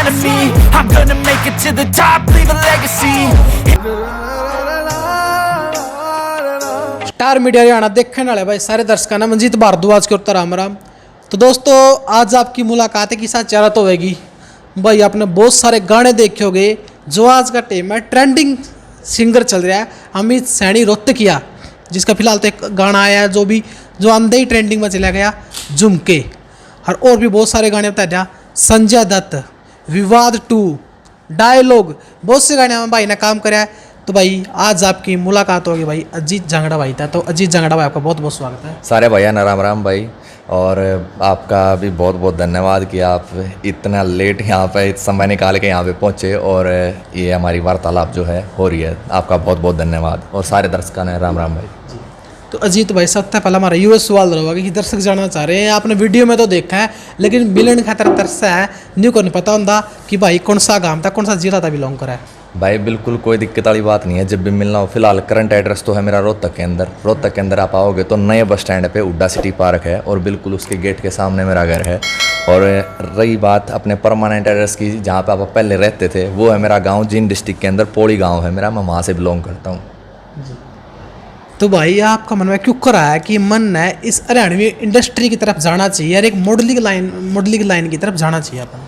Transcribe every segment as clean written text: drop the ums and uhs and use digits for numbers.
front of me. I'm gonna make it to the top, leave a legacy. Star media Haryana देखने वाले भाई सारे दर्शकों ने मंजीत भारद्वाज के उत्तर राम राम। तो दोस्तों आज आपकी मुलाकात है किसा चारा तो होगी भाई। आपने बहुत सारे गाने देखे होंगे। जो आज का टेम है ट्रेंडिंग सिंगर चल रहा है अमित सैनी रोहतकिया, जिसका फिलहाल तो एक गाना आया है जो अंधे ही ट्रेंडिंग में चला गया झुमके। और भी बहुत सारे गाने बताया संजय दत्त, विवाद 2, डायलॉग, बहुत से गाने में भाई ने काम करा है। तो भाई आज आपकी मुलाकात होगी भाई अजीत जांगड़ा भाई था। तो अजीत जांगड़ा भाई आपका बहुत बहुत स्वागत है। सारे भैया न राम राम भाई, और आपका भी बहुत बहुत धन्यवाद कि आप इतना लेट यहाँ पे समय निकाल के यहाँ पे पहुँचे और ये हमारी वार्तालाप जो है हो रही है। आपका बहुत बहुत धन्यवाद और सारे दर्शकों ने राम राम भाई। तो अजीत भाई सबसे पहला हमारा यूएस सवाल रहेगा कि दर्शक जानना चाह रहे हैं, आपने वीडियो में तो देखा है लेकिन मिलन खातर तरसा है न्यू को नहीं पता होता कि भाई कौन सा गांव था, कौन सा जिला था बिलोंग करा है। भाई बिल्कुल कोई दिक्कत वाली बात नहीं है, जब भी मिलना हो। फिलहाल करंट एड्रेस तो है मेरा रोहतक के अंदर आप आओगे तो नए बस स्टैंड पे हुड्डा सिटी पार्क है और बिल्कुल उसके गेट के सामने मेरा घर है। और रही बात अपने परमानेंट एड्रेस की, जहाँ पे आप पहले रहते थे, वो है मेरा गांव जींद डिस्ट्रिक्ट के अंदर पौड़ी गांव है मेरा, मैं वहाँ से बिलोंग करता हूँ। तो भाई आपका मन में क्यों करा है कि मन है इस हरियाणवी इंडस्ट्री की तरफ जाना चाहिए और एक मॉडलिंग लाइन की तरफ जाना चाहिए अपन?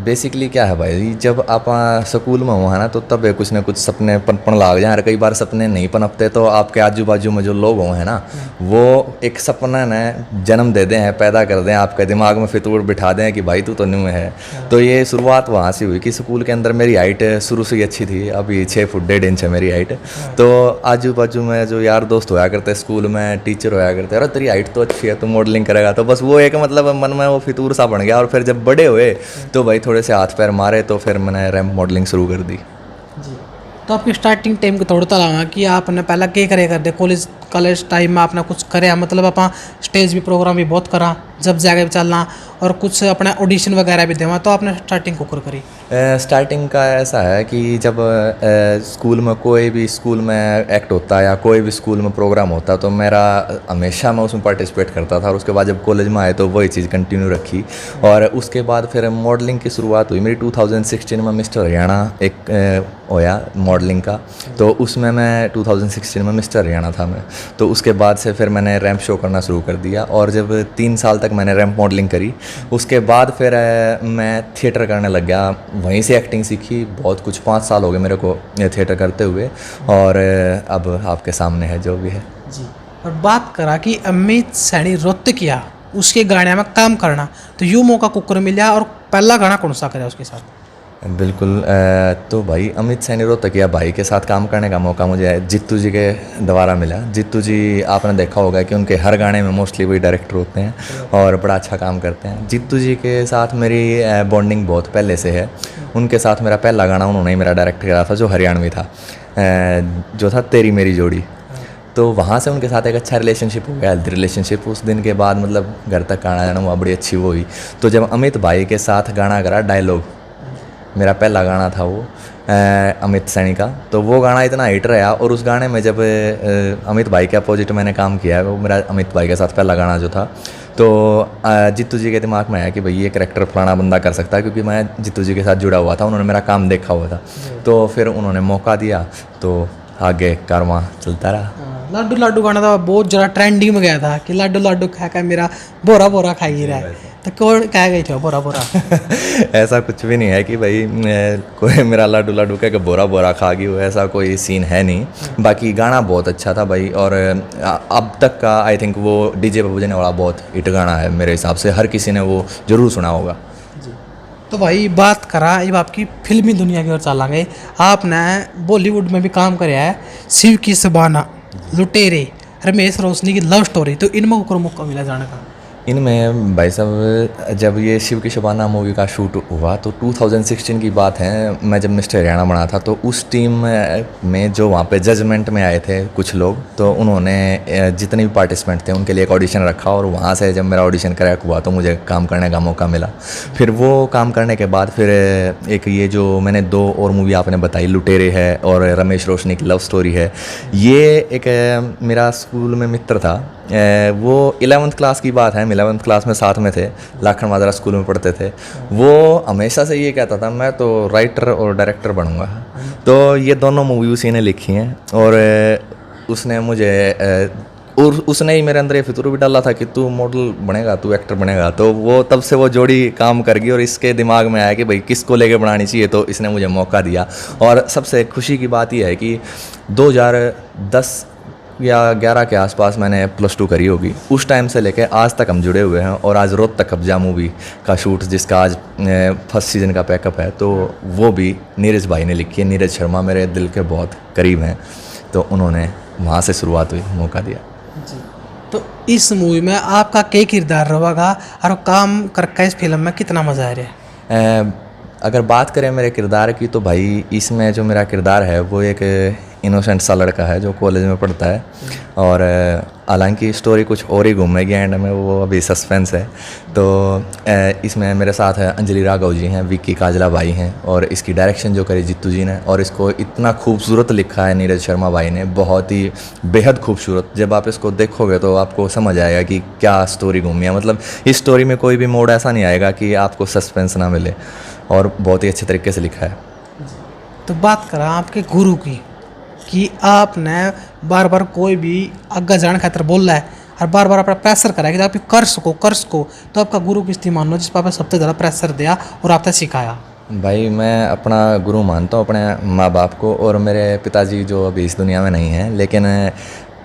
बेसिकली क्या है भाई, जब आप स्कूल में हुआ है ना तो तब कुछ ना कुछ सपने पनपन लाग जाए। कई बार सपने नहीं पनपते तो आपके आजू बाजू में जो लोग हुए हैं ना, वो एक सपना ने जन्म दे दें, पैदा कर दें, आपके दिमाग में फितूर बिठा दें कि भाई तू तो न्यू है। तो ये शुरुआत वहाँ से हुई कि स्कूल के अंदर मेरी हाइट शुरू से ही अच्छी थी, अभी 6 फुट 1.5 इंच है मेरी हाइट। तो आजू बाजू में जो यार दोस्त होया करते स्कूल में, टीचर होया करते, अरे तेरी हाइट तो अच्छी है, तू मॉडलिंग करेगा। तो बस वो एक मतलब मन में वो फितूर सा बन गया। और फिर जब बड़े हुए तो भाई थोड़े से हाथ पैर मारे तो फिर मैंने रैंप मॉडलिंग शुरू कर दी। तो आपकी स्टार्टिंग टाइम को थोड़ा तलावा कि आपने पहला क्या करे करते कॉलेज टाइम में आपने कुछ करे, मतलब आप स्टेज भी प्रोग्राम भी बहुत करा, जब जगह भी चलना और कुछ अपना ऑडिशन वगैरह भी देवा। तो आपने स्टार्टिंग को करी? स्टार्टिंग का ऐसा है कि जब स्कूल में कोई भी स्कूल में एक्ट होता है या कोई भी स्कूल में प्रोग्राम होता तो मेरा हमेशा मैं उसमें पार्टिसिपेट करता था। और उसके बाद जब कॉलेज में आए तो वही चीज़ कंटिन्यू रखी। और उसके बाद फिर मॉडलिंग की शुरुआत हुई मेरी 2016 में। मिस्टर हरियाणा एक होया मॉडलिंग का, तो उसमें मैं 2016 में मिस्टर हरियाणा था मैं। तो उसके बाद से फिर मैंने रैंप शो करना शुरू कर दिया और जब 3 साल तक मैंने रैंप मॉडलिंग करी, उसके बाद फिर मैं थिएटर करने लग गया। वहीं से एक्टिंग सीखी, बहुत कुछ 5 साल हो गए मेरे को थिएटर करते हुए। और अब आपके सामने है जो भी है जी। और बात करा कि अमित सैनी रोहतकिया उसके गाने में काम करना, तो यूँ मौका कुकर मिला और पहला गाना कौन सा करा उसके साथ? बिल्कुल। तो भाई अमित सैनी रोहतकिया भाई के साथ काम करने का मौका मुझे जित्तू जी के द्वारा मिला। जित्तू जी आपने देखा होगा कि उनके हर गाने में मोस्टली वही डायरेक्टर होते हैं और बड़ा अच्छा काम करते हैं। जित्तू जी के साथ मेरी बॉन्डिंग बहुत पहले से है। उनके साथ मेरा पहला गाना उन्होंने ही मेरा डायरेक्ट करा था, जो हरियाणवी था, जो था तेरी मेरी जोड़ी। तो वहाँ से उनके साथ एक अच्छा रिलेशनशिप हो गया, हेल्थी रिलेशनशिप। उस दिन के बाद मतलब घर तक गाना जाना हुआ, बड़ी अच्छी वो हुई। तो जब अमित भाई के साथ गाना करा डायलॉग, मेरा पहला गाना था वो अमित सैनी का, तो वो गाना इतना हिट रहा। और उस गाने में जब अमित भाई के अपोजिट मैंने काम किया है, वो मेरा अमित भाई के साथ पहला गाना जो था, तो जित्तू जी के दिमाग में आया कि भाई ये कैरेक्टर फलाना बंदा कर सकता है, क्योंकि मैं जित्तू जी के साथ जुड़ा हुआ था, उन्होंने मेरा काम देखा हुआ था। तो फिर उन्होंने मौका दिया तो आगे कारवां चलता रहा। लाडू लाडू गाना था बहुत ज़्यादा ट्रेंडिंग में गया था कि लाडू लाडू खा कर मेरा बोरा बोरा खाई रहा है। तो कौन कह गई थे बोरा बोरा? ऐसा कुछ भी नहीं है कि भाई कोई मेरा लाडू लाडू कह के बोरा बोरा खा गई हो, ऐसा कोई सीन है नहीं। बाकी गाना बहुत अच्छा था भाई। और अब तक का आई थिंक वो डीजे पे बजने वाला बहुत हिट गाना है मेरे हिसाब से, हर किसी ने वो ज़रूर सुना होगा। तो भाई बात करा अब आपकी फिल्मी दुनिया की ओर चलेंगे। आपने बॉलीवुड में भी काम कराया है, शिव की सबाना, लुटेरे, रमेश रोशनी की लव स्टोरी। तो इनमें को मौका मिला जाने का? इनमें भाई साहब जब ये शिव की शबाना मूवी का शूट हुआ तो 2016 की बात है। मैं जब मिस्टर हरियाणा बना था तो उस टीम में जो वहाँ पे जजमेंट में आए थे कुछ लोग, तो उन्होंने जितने भी पार्टिसिपेंट थे उनके लिए एक ऑडिशन रखा। और वहाँ से जब मेरा ऑडिशन क्रैक हुआ तो मुझे काम करने का मौका मिला। फिर वो काम करने के बाद फिर एक ये जो मैंने 2 और मूवी आपने बताई, लुटेरे है और रमेश रोशनी की लव स्टोरी है, ये एक मेरा स्कूल में मित्र था वो 11th क्लास की बात है, हम 11th क्लास में साथ में थे, लाखन माजरा स्कूल में पढ़ते थे। वो हमेशा से ये कहता था मैं तो राइटर और डायरेक्टर बनूंगा। तो ये दोनों मूवी उसी ने लिखी हैं और उसने मुझे और उसने ही मेरे अंदर ये फितूर भी डाला था कि तू मॉडल बनेगा, तू एक्टर बनेगा। तो वो तब से वो जोड़ी काम कर गई और इसके दिमाग में आया कि भाई किसको लेके बनानी चाहिए, तो इसने मुझे मौका दिया। और सबसे खुशी की बात यह है कि 2010 या 11 के आसपास मैंने +2 करी होगी। उस टाइम से लेके आज तक हम जुड़े हुए हैं और आज रोहतक कब्जा मूवी का शूट जिसका आज फर्स्ट सीज़न का पैकअप है, तो वो भी नीरज भाई ने लिखी है। नीरज शर्मा मेरे दिल के बहुत करीब हैं, तो उन्होंने वहाँ से शुरुआत हुई, मौका दिया। तो इस मूवी में आपका क्या किरदार रहेगा और काम करके इस फिल्म में कितना मज़ा आ रहा है? अगर बात करें मेरे किरदार की तो भाई इसमें जो मेरा किरदार है वो एक इनोसेंट सा लड़का है जो कॉलेज में पढ़ता है और हालांकि स्टोरी कुछ और ही घूमेगी एंड में, वो अभी सस्पेंस है। तो इसमें मेरे साथ है अंजलि राघव जी हैं, विक्की काजला भाई हैं और इसकी डायरेक्शन जो करी जित्तू जी ने, और इसको इतना खूबसूरत लिखा है नीरज शर्मा भाई ने, बहुत ही बेहद खूबसूरत। जब आप इसको देखोगे तो आपको समझ आएगा कि क्या स्टोरी घूमी है। मतलब इस स्टोरी में कोई भी मोड़ ऐसा नहीं आएगा कि आपको सस्पेंस ना मिले, और बहुत ही अच्छे तरीके से लिखा है। तो बात करें आपके गुरु की कि आपने बार बार कोई भी आगे जाने खातर बोल रहा है और बार बार अपना प्रेशर करा कि आप कर सको, तो आपका गुरु किस थी मान लो जिस पर आपने सबसे ज़्यादा प्रेशर दिया और आपने सिखाया? भाई मैं अपना गुरु मानता हूँ अपने माँ बाप को, और मेरे पिताजी जो अभी इस दुनिया में नहीं हैं, लेकिन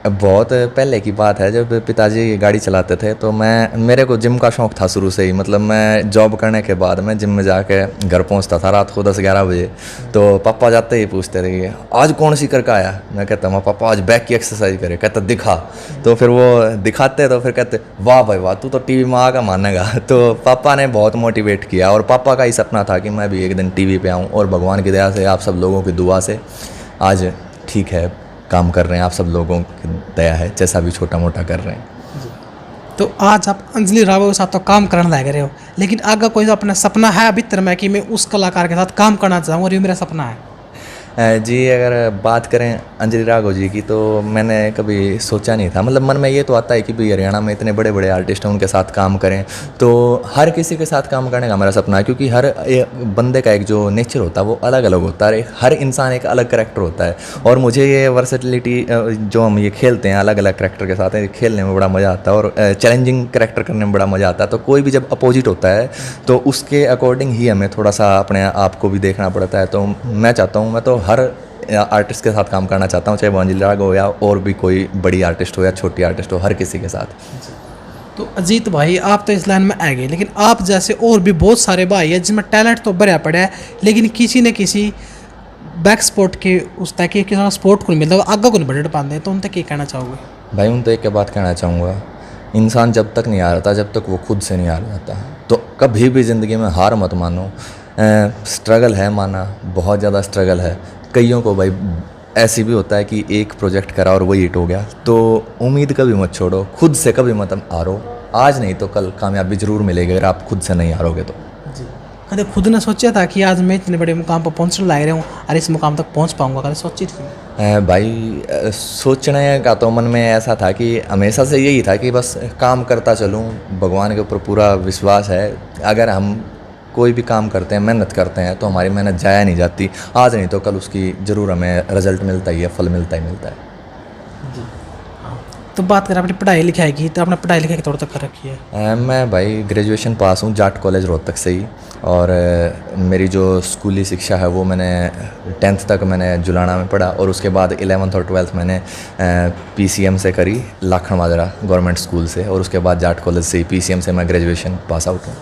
बहुत पहले की बात है जब पिताजी गाड़ी चलाते थे तो मेरे को जिम का शौक़ था शुरू से ही। मतलब मैं जॉब करने के बाद मैं जिम में जाके घर पहुंचता था रात को 10-11 बजे। तो पापा जाते ही पूछते रहिए आज कौन सी करके आया? मैं कहता मैं पापा आज बैक की एक्सरसाइज करे। कहता दिखा। तो फिर वो दिखाते तो फिर कहते वाह भाई वाह, तू तो टीवी में आकर मानेगा। तो पापा ने बहुत मोटिवेट किया और पापा का ही सपना था कि मैं भी एक दिन टीवी पे आऊँ, और भगवान की दया से आप सब लोगों की दुआ से आज ठीक है काम कर रहे हैं। आप सब लोगों की दया है, जैसा भी छोटा मोटा कर रहे हैं। तो आज आप अंजलि राघव के साथ तो काम करने लग रहे हो, लेकिन आगे कोई अपना सपना है भीतर में कि मैं उस कलाकार के साथ काम करना चाहूँ और ये मेरा सपना है? जी अगर बात करें अंजलि राघव जी की तो मैंने कभी सोचा नहीं था। मतलब मन में ये तो आता है कि भाई हरियाणा में इतने बड़े बड़े आर्टिस्ट हैं, उनके साथ काम करें। तो हर किसी के साथ काम करने का मेरा सपना है, क्योंकि हर बंदे का एक जो नेचर होता है वो अलग अलग होता है। हर इंसान एक अलग करैक्टर होता है, और मुझे ये वर्सेटिलिटी जो हम ये खेलते हैं अलग अलग करैक्टर के साथ, खेलने में बड़ा मज़ा आता है और चैलेंजिंग करैक्टर करने में बड़ा मज़ा आता है। तो कोई भी जब अपोजिट होता है तो उसके अकॉर्डिंग ही हमें थोड़ा सा अपने आप को भी देखना पड़ता है। तो मैं चाहता हूँ, मैं तो हर आर्टिस्ट के साथ काम करना चाहता हूँ, चाहे वो अंजलि राघव हो या और भी कोई बड़ी आर्टिस्ट हो या छोटी आर्टिस्ट हो, हर किसी के साथ। तो अजीत भाई आप तो इस लाइन में आ गए, लेकिन आप जैसे और भी बहुत सारे भाई हैं जिनमें टैलेंट तो भरा पड़ा है, लेकिन किसी न किसी बैक स्पोर्ट के उस तक कि स्पोर्ट को नहीं मिलता, आगे को नहीं बढ़ पाते, तो उन तक क्या कहना चाहोगे? भाई उन तो एक बात कहना चाहूँगा, इंसान जब तक नहीं हारता जब तक वो खुद से नहीं हार जाता। तो कभी भी ज़िंदगी में हार मत मानो। स्ट्रगल है माना, बहुत ज़्यादा स्ट्रगल है। कईयों को भाई ऐसी भी होता है कि एक प्रोजेक्ट करा और वही हिट हो गया। तो उम्मीद कभी मत छोड़ो, खुद से कभी मत हारो। आज नहीं तो कल कामयाबी ज़रूर मिलेगी अगर आप खुद से नहीं हारोगे तो। जी कभी खुद ने सोचा था कि आज मैं इतने बड़े मुकाम पर पहुंचने लग रहा हूँ और इस मुकाम तक पहुंच पाऊंगा? कभी सोची थी? भाई सोचने का तो मन में ऐसा था कि हमेशा से यही था कि बस काम करता चलूँ, भगवान के ऊपर पूरा विश्वास है। अगर हम कोई भी काम करते हैं, मेहनत करते हैं, तो हमारी मेहनत जाया नहीं जाती। आज नहीं तो कल उसकी ज़रूर हमें रिजल्ट मिलता ही है, फल मिलता ही मिलता है। तो बात करें अपनी पढ़ाई लिखाई की, तो आपने पढ़ाई लिखाई की तौर तक कर रखी है? मैं भाई ग्रेजुएशन पास हूँ जाट कॉलेज रोहतक से ही, और मेरी जो स्कूली शिक्षा है वो मैंने 10th तक मैंने जुलाना में पढ़ा, और उसके बाद 11th और 12th मैंने PCM से करी, लाखन माजरा गवर्नमेंट स्कूल से, और उसके बाद जाट कॉलेज से ही PCM से मैं ग्रेजुएशन पास आउट हूँ।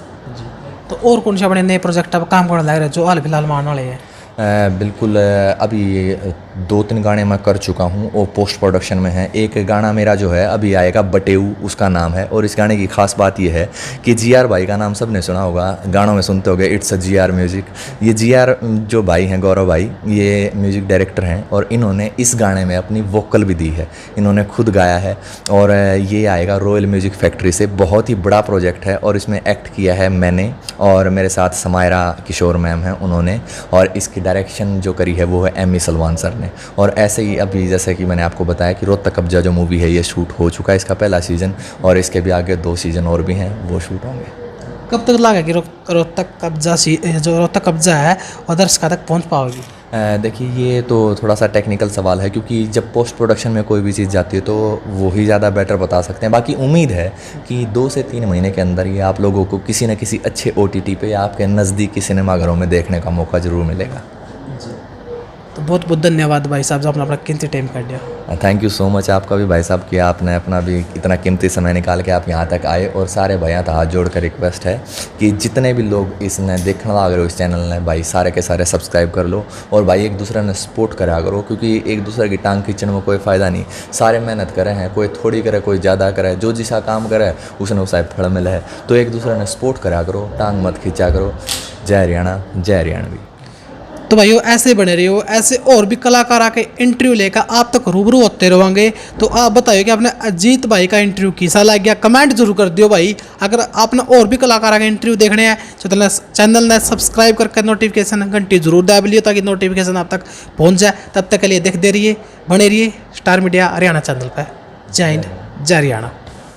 तो और कौन से अपने नए प्रोजेक्ट आप काम करने लग रहे हैं जो हाल फिलहाल में आने वाले हैं? बिल्कुल, अभी 2-3 गाने मैं कर चुका हूँ, वो पोस्ट प्रोडक्शन में है। एक गाना मेरा जो है अभी आएगा, बटेऊ उसका नाम है, और इस गाने की खास बात ये है कि GR भाई का नाम सबने सुना होगा, गानों में सुनते होगे, इट्स अ GR म्यूज़िक। ये GR जो भाई हैं, गौरव भाई, ये म्यूज़िक डायरेक्टर हैं, और इन्होंने इस गाने में अपनी वोकल भी दी है, इन्होंने खुद गाया है। और ये आएगा रॉयल म्यूज़िक फैक्ट्री से, बहुत ही बड़ा प्रोजेक्ट है, और इसमें एक्ट किया है मैंने, और मेरे साथ समायरा किशोर मैम हैं उन्होंने, और इसकी डायरेक्शन जो करी है वो है M.E. सलमान सर ने। करें। और ऐसे ही अभी जैसे कि मैंने आपको बताया कि रोहतक कब्जा जो मूवी है ये शूट हो चुका है, इसका पहला सीज़न, और इसके भी आगे 2 सीज़न और भी हैं, वो शूट होंगे। कब तक लगा कि रोहतक कब्जा जो रोहतक कब्जा है वो दर्शकों तक पहुंच पाओगी? देखिए ये तो थोड़ा सा टेक्निकल सवाल है, क्योंकि जब पोस्ट प्रोडक्शन में कोई भी चीज़ जाती है तो वो ही ज़्यादा बेटर बता सकते हैं। बाकी उम्मीद है कि 2 से 3 महीने के अंदर ये आप लोगों को किसी न किसी अच्छे OTT पे या आपके नज़दीकी सिनेमाघरों में देखने का मौका ज़रूर मिलेगा। तो बहुत बहुत धन्यवाद भाई साहब जो आपने अपना कीमती टाइम काट दिया। थैंक यू सो मच आपका भी भाई साहब कि आपने अपना भी इतना कीमती समय निकाल के आप यहाँ तक आए। और सारे भैया तो हाथ जोड़ कर रिक्वेस्ट है कि जितने भी लोग इसने देखने लग रहे हो इस चैनल ने, भाई सारे के सारे सब्सक्राइब कर लो और भाई एक दूसरे ने सपोर्ट करा करो, क्योंकि एक दूसरे की टांग खींचने में कोई फ़ायदा नहीं। सारे मेहनत करे हैं, कोई थोड़ी करे कोई ज़्यादा करे, जो जिसा काम करे उसने उसा फल मिला है। तो एक दूसरे ने सपोर्ट करा करो, टांग मत खींचा करो। जय हरियाणा, जय हरियाणवी। तो भाइयों ऐसे बने रहिए, ऐसे और भी कलाकार आके इंटरव्यू लेकर आप तक रूबरू होते रहेंगे। तो आप बताइए कि आपने अजीत भाई का इंटरव्यू कैसा लग गया, कमेंट जरूर कर दियो भाई। अगर आपने और भी कलाकार आके इंटरव्यू देखने हैं तो चैनल ने सब्सक्राइब करके नोटिफिकेशन घंटी जरूर दाब लियो ताकि नोटिफिकेशन आप तक पहुंच जाए। तब तक के लिए देखते रहिए, बने रहिए स्टार मीडिया हरियाणा चैनल पर। जय हिंद, जय हरियाणा।